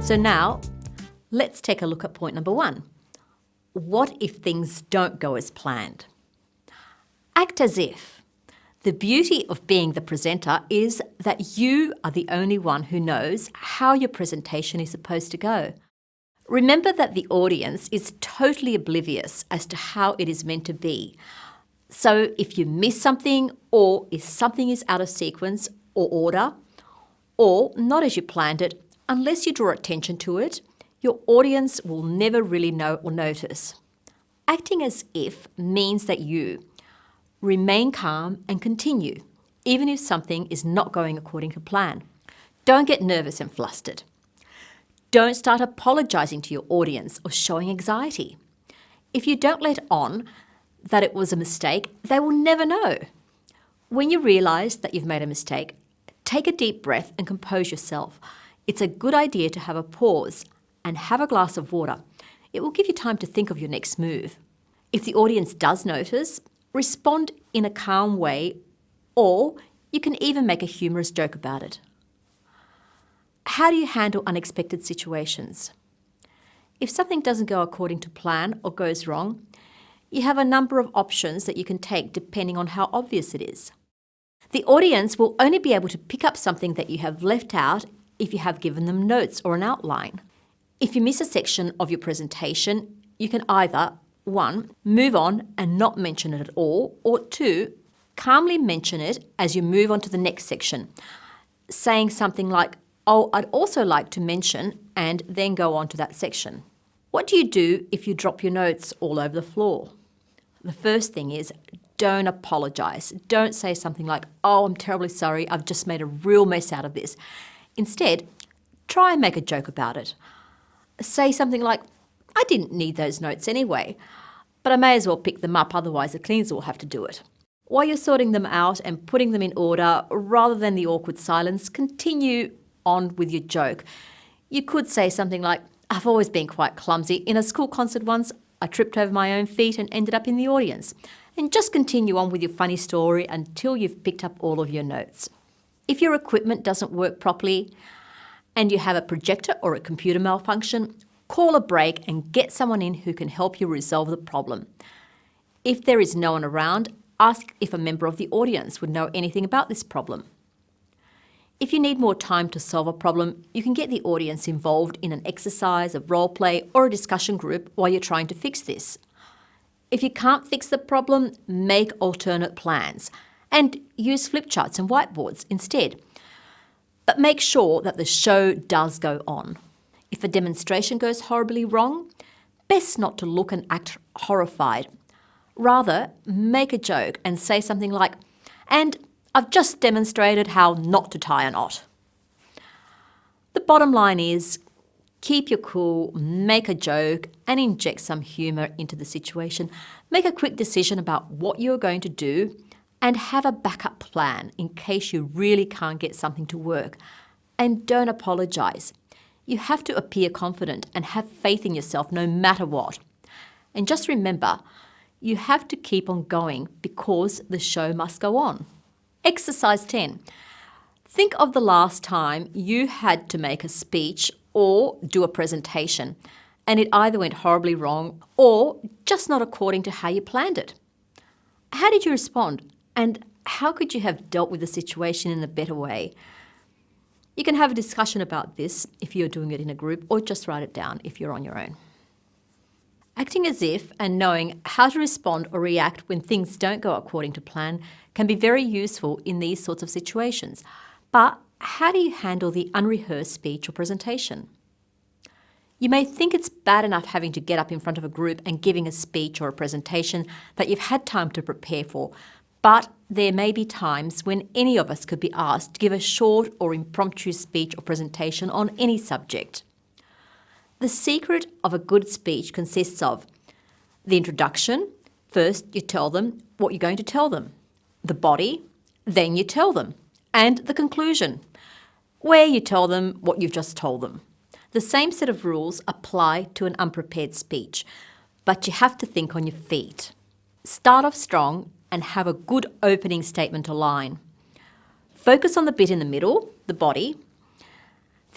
So now, let's take a look at point number 1. What if things don't go as planned? Act as if. The beauty of being the presenter is that you are the only one who knows how your presentation is supposed to go. Remember that the audience is totally oblivious as to how it is meant to be. So if you miss something, or if something is out of sequence or order, or not as you planned it, unless you draw attention to it, your audience will never really know or notice. Acting as if means that you remain calm and continue, even if something is not going according to plan. Don't get nervous and flustered. Don't start apologising to your audience or showing anxiety. If you don't let on that it was a mistake, they will never know. When you realise that you've made a mistake, take a deep breath and compose yourself. It's a good idea to have a pause and have a glass of water. It will give you time to think of your next move. If the audience does notice, respond in a calm way, or you can even make a humorous joke about it. How do you handle unexpected situations? If something doesn't go according to plan or goes wrong, you have a number of options that you can take depending on how obvious it is. The audience will only be able to pick up something that you have left out if you have given them notes or an outline. If you miss a section of your presentation, you can either 1. Move on and not mention it at all, or 2. Calmly mention it as you move on to the next section, saying something like, "Oh, I'd also like to mention," and then go on to that section. What do you do if you drop your notes all over the floor? The first thing is, don't apologise. Don't say something like, "Oh, I'm terribly sorry, I've just made a real mess out of this." Instead, try and make a joke about it. Say something like, "I didn't need those notes anyway, but I may as well pick them up, otherwise the cleaners will have to do it." While you're sorting them out and putting them in order, rather than the awkward silence, continue on with your joke. You could say something like, "I've always been quite clumsy. In a school concert once, I tripped over my own feet and ended up in the audience." And just continue on with your funny story until you've picked up all of your notes. If your equipment doesn't work properly and you have a projector or a computer malfunction, call a break and get someone in who can help you resolve the problem. If there is no one around, ask if a member of the audience would know anything about this problem. If you need more time to solve a problem, you can get the audience involved in an exercise, a role play, or a discussion group while you're trying to fix this. If you can't fix the problem, make alternate plans and use flip charts and whiteboards instead. But make sure that the show does go on. If a demonstration goes horribly wrong, best not to look and act horrified. Rather, make a joke and say something like, "And I've just demonstrated how not to tie a knot." The bottom line is, keep your cool, make a joke, and inject some humour into the situation. Make a quick decision about what you're going to do and have a backup plan in case you really can't get something to work. And don't apologise. You have to appear confident and have faith in yourself no matter what. And just remember, you have to keep on going because the show must go on. Exercise 10. Think of the last time you had to make a speech or do a presentation and it either went horribly wrong or just not according to how you planned it. How did you respond? And how could you have dealt with the situation in a better way? You can have a discussion about this if you're doing it in a group, or just write it down if you're on your own. Acting as if and knowing how to respond or react when things don't go according to plan can be very useful in these sorts of situations. But how do you handle the unrehearsed speech or presentation? You may think it's bad enough having to get up in front of a group and giving a speech or a presentation that you've had time to prepare for, but there may be times when any of us could be asked to give a short or impromptu speech or presentation on any subject. The secret of a good speech consists of the introduction. First, you tell them what you're going to tell them. The body, then you tell them. And the conclusion, where you tell them what you've just told them. The same set of rules apply to an unprepared speech, but you have to think on your feet. Start off strong and have a good opening statement or line. Focus on the bit in the middle, the body.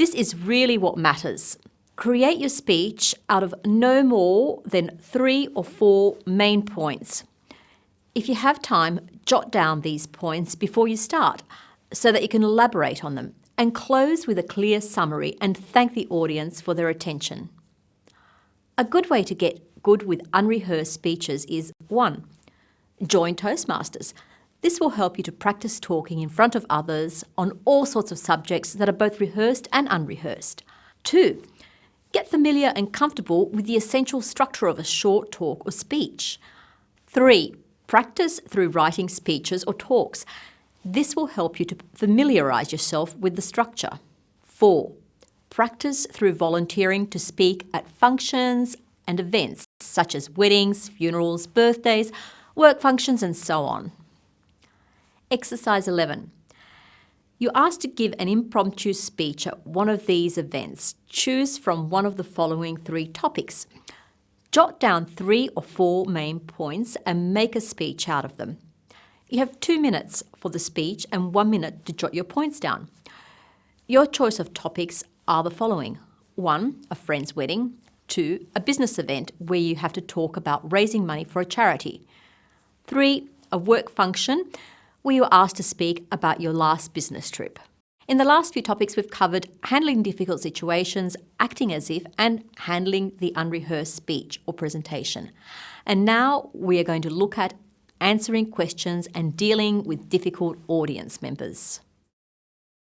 This is really what matters. Create your speech out of no more than 3 or 4 main points. If you have time, jot down these points before you start so that you can elaborate on them and close with a clear summary and thank the audience for their attention. A good way to get good with unrehearsed speeches is 1. Join Toastmasters. This will help you to practice talking in front of others on all sorts of subjects that are both rehearsed and unrehearsed. 2. Get familiar and comfortable with the essential structure of a short talk or speech. 3. Practice through writing speeches or talks. This will help you to familiarise yourself with the structure. 4. Practice through volunteering to speak at functions and events such as weddings, funerals, birthdays, work functions and so on. Exercise 11. You're asked to give an impromptu speech at one of these events. Choose from one of the following 3 topics. Jot down 3 or 4 main points and make a speech out of them. You have 2 minutes for the speech and 1 minute to jot your points down. Your choice of topics are the following. 1. A friend's wedding. 2. A business event where you have to talk about raising money for a charity. 3. A work function where you are asked to speak about your last business trip. In the last few topics, we've covered handling difficult situations, acting as if, and handling the unrehearsed speech or presentation. And now we are going to look at answering questions and dealing with difficult audience members.